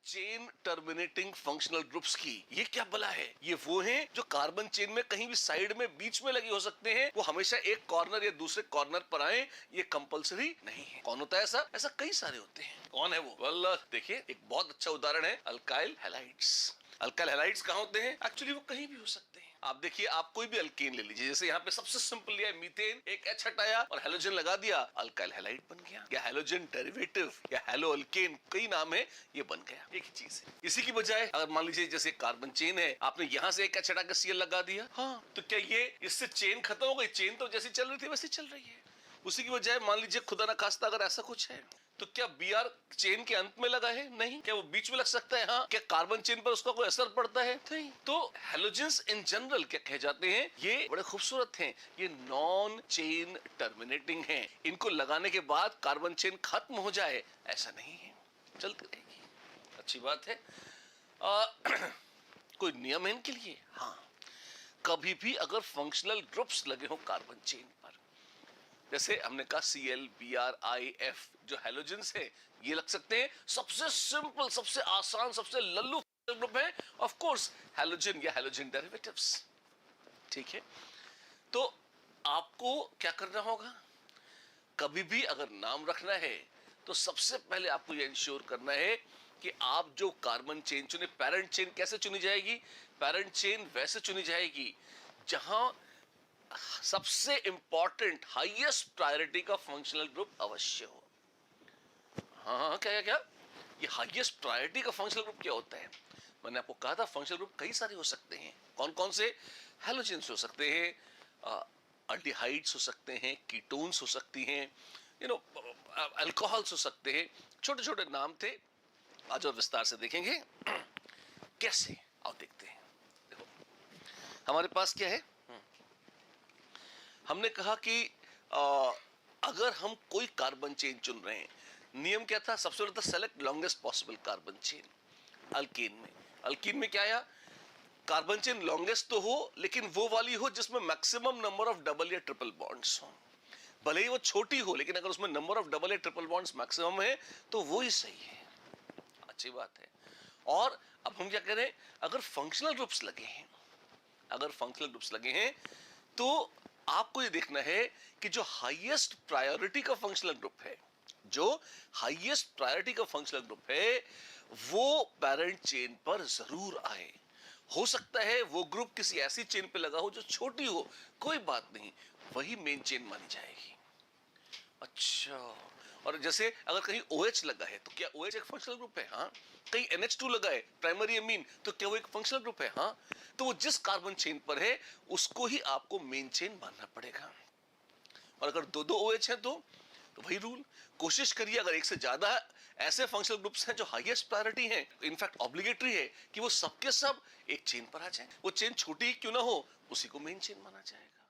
Chain terminating functional groups की। ये क्या बला है? ये वो हैं जो कार्बन चेन में कहीं भी साइड में बीच में लगे हो सकते हैं, वो हमेशा एक कॉर्नर या दूसरे कॉर्नर पर आए, ये कंपलसरी नहीं है। कौन होता है ऐसा? ऐसा कई सारे होते हैं। कौन है वो? वेल देखिए, एक बहुत अच्छा उदाहरण है अल्काइल हैलाइड्स। अल्काइल हैलाइड्स कहां होते हैं? एक्चुअली वो कहीं भी हो सकते हैं। आप देखिए, आप कोई भी अल्केन ले लीजिए, जैसे यहाँ पे सबसे सिंपल लिया है मीथेन, एक H हटाया और हैलोजन लगा दिया, अल्काइल हैलाइड बन गया, या हैलोजन डेरिवेटिव या हैलो अल्केन, कई नाम है, ये बन गया, एक ही चीज है। इसी की बजाय अगर मान लीजिए जैसे कार्बन चेन है, आपने यहाँ से एक H हटा के Cl लगा दिया, हाँ, तो क्या ये इससे चेन खत्म हो गई? चेन तो जैसी चल रही थी वैसी चल रही है। उसी की बजाय मान लीजिए खुदा ना खास्ता अगर ऐसा कुछ है, तो क्या Br चेन के अंत में लगा है? नहीं। क्या वो बीच में लग सकता है? हाँ। क्या कार्बन चेन पर उसका कोई असर पड़ता है? नहीं। तो हैलोजेंस इन जनरल क्या कहे जाते हैं? ये बड़े खूबसूरत हैं, ये नॉन चेन टर्मिनेटिंग हैं। इनको लगाने के बाद कार्बन चेन खत्म हो जाए ऐसा नहीं है, चलती रहेगी। अच्छी बात है। कोई नियम है इनके लिए? हाँ, कभी भी अगर फंक्शनल ग्रुप्स लगे हो कार्बन चेन पर, जैसे हमने कहा Cl, Br, I, F जो हैलोजेंस है, ये लग सकते हैं। सबसे सिंपल, सबसे आसान, सबसे लल्लू ग्रुप है ऑफ कोर्स हैलोजन या हैलोजन डेरिवेटिव्स। ठीक है, तो आपको क्या करना होगा? कभी भी अगर नाम रखना है तो सबसे पहले आपको यह इंश्योर करना है कि आप जो कार्बन चेन चुने, पेरेंट चेन कैसे चुनी जाएगी? पेरेंट चेन वैसे चुनी जाएगी जहां सबसे इंपॉर्टेंट हाईएस्ट प्रायोरिटी का फंक्शनल ग्रुप अवश्य हो। हाँ, क्या क्या क्या? ये हाईएस्ट प्रायोरिटी का फंक्शनल ग्रुप क्या होता है? मैंने आपको कहा था फंक्शनल ग्रुप कई सारे हो सकते हैं। कौन कौन से? हैलोजेंस हो सकते हैं, अल्डिहाइड्स हो सकते हैं, कीटोन्स हो सकती हैं, अल्कोहल्स हो सकते हैं। छोटे छोटे नाम थे, आज और विस्तार से देखेंगे कैसे। आओ देखते हैं। देखो हमारे पास क्या है, हमने कहा कि अगर हम कोई कार्बन चेन चुन रहे हैं, नियम क्या था? सबसे पहले था select longest possible carbon chain. Alkyne में क्या आया? कार्बन चेन लॉन्गेस्ट तो हो, लेकिन वो वाली हो जिसमें मैक्सिमम नंबर ऑफ डबल या ट्रिपल बॉन्ड्स हो। भले ही वो छोटी हो, लेकिन अगर उसमें नंबर ऑफ डबल या ट्रिपल बॉन्ड्स मैक्सिमम है तो वो ही सही है। अच्छी बात है। और अब हम क्या करें? अगर फंक्शनल ग्रुप्स लगे हैं तो आपको ये देखना है कि जो हाईएस्ट प्रायोरिटी का फंक्शनल ग्रुप है वो पेरेंट चेन पर जरूर आए। हो सकता है वो ग्रुप किसी ऐसी चेन पे लगा हो जो छोटी हो, कोई बात नहीं, वही मेन चेन मानी जाएगी। अच्छा, और जैसे अगर कहीं OH लगा है तो क्या OH एक फंक्शनल ग्रुप है? हाँ। कहीं NH2 लगा है, प्राइमरी अमीन, तो क्या वो एक फंक्शनल ग्रुप है? हाँ। तो वो जिस कार्बन चेन पर है उसको ही आपको मेन चेन मानना पड़ेगा। और अगर दो OH हैं तो वही रूल। कोशिश करिए अगर एक से ज्यादा ऐसे फंक्शनल ग्रुप्स हैं जो हाईएस्ट प्रायोरिटी हैं, इनफैक्ट ऑब्लिगेटरी है कि वो सबके सब एक चेन पर आ जाए। वो चेन छोटी क्यों ना हो, उसी को मेन चेन माना जाएगा।